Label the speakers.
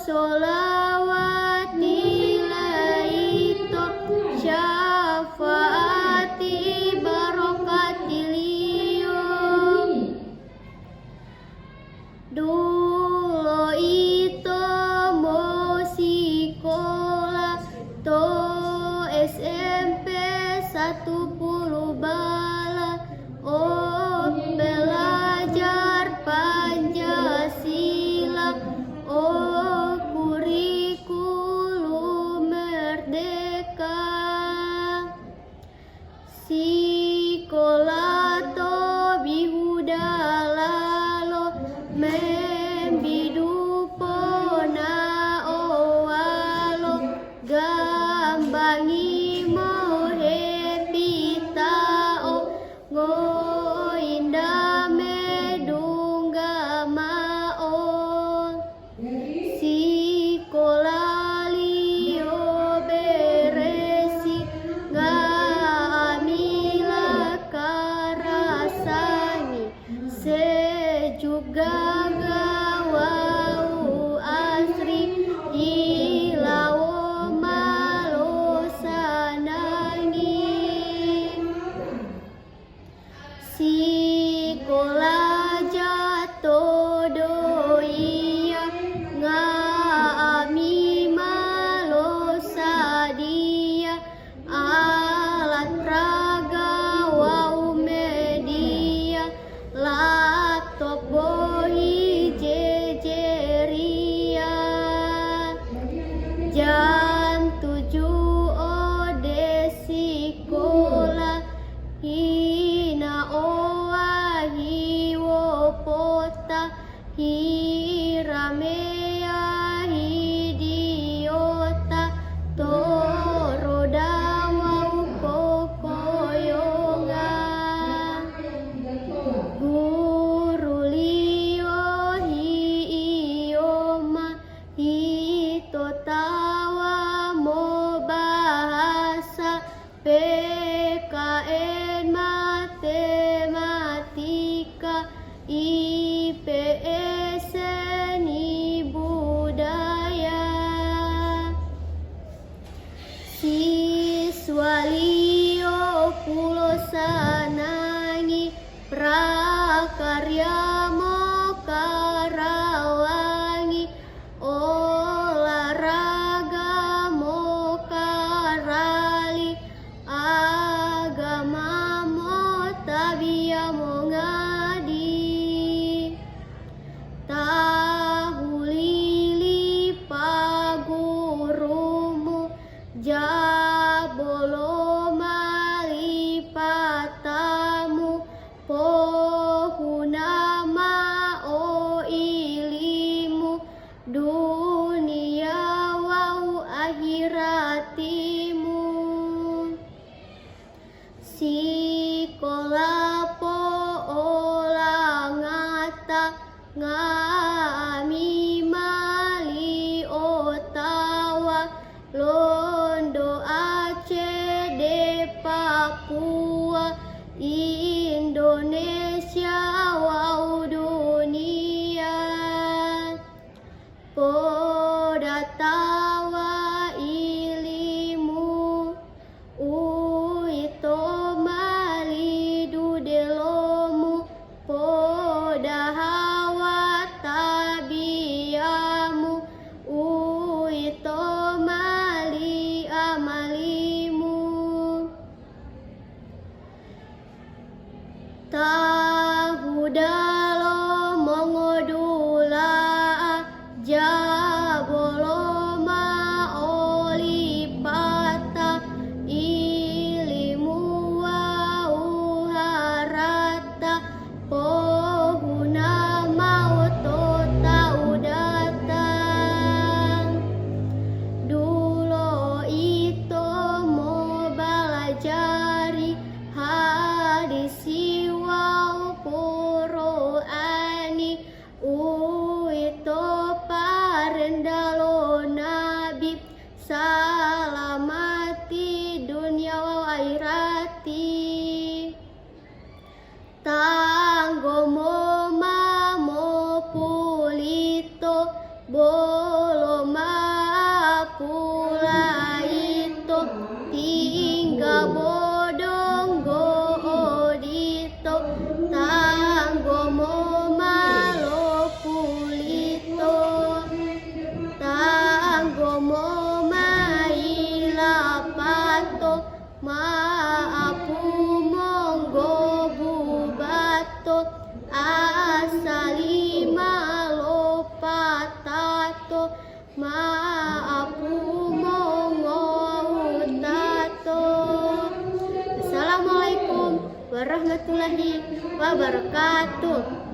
Speaker 1: sholawati laito syafaati barokatilium dulo ito musikola to SMP 10 bala oh belajar Pancasila oh kurikulum merdeka sikola to bihudalalo membidupona owalo gambangi mohepitao ngoinda medunggama sikola lio beresi ngamila karasani sejuga gawau asri ilawo malosanangi sikola jatuh doia ngami malosadia alat raga wau media laptop bohi jejeria jam 7 ode sikola hina oa hiwo pota hiramea hidiota toroda wau kokoyonga guru lio hiioma hitotawa mo bahasa PKN matematika IPS seni budaya siswa lio pulo sanangi prakarya mokarawangi olahraga mokarali agama motabia mongadi tahu lili pagurumu jabolo malipatamu pohunama o ilimu dunia wau akhiratimu sikola po olangata ngami mali otawa londo Aceh de Papua Indonesia wau dunia podatawa ilimu uito mali dudelomu podahawa tabiamu uito mali amalimu tahu dalo mongodula jaboloma olipata ilimu wau harata pohuna mauto tau datang dulo ito mo balajari hadisi wau Qur'ani uito parendalo nabi salamati dunia wa akhirati tanggo mo mamo pulito bolo Tanggomo malo pulito, tanggomo maila pato, maapu monggo bubato, asali malo patato, maapu mongo utato. Assalamualaikum warahmatullahi wabarakatuh.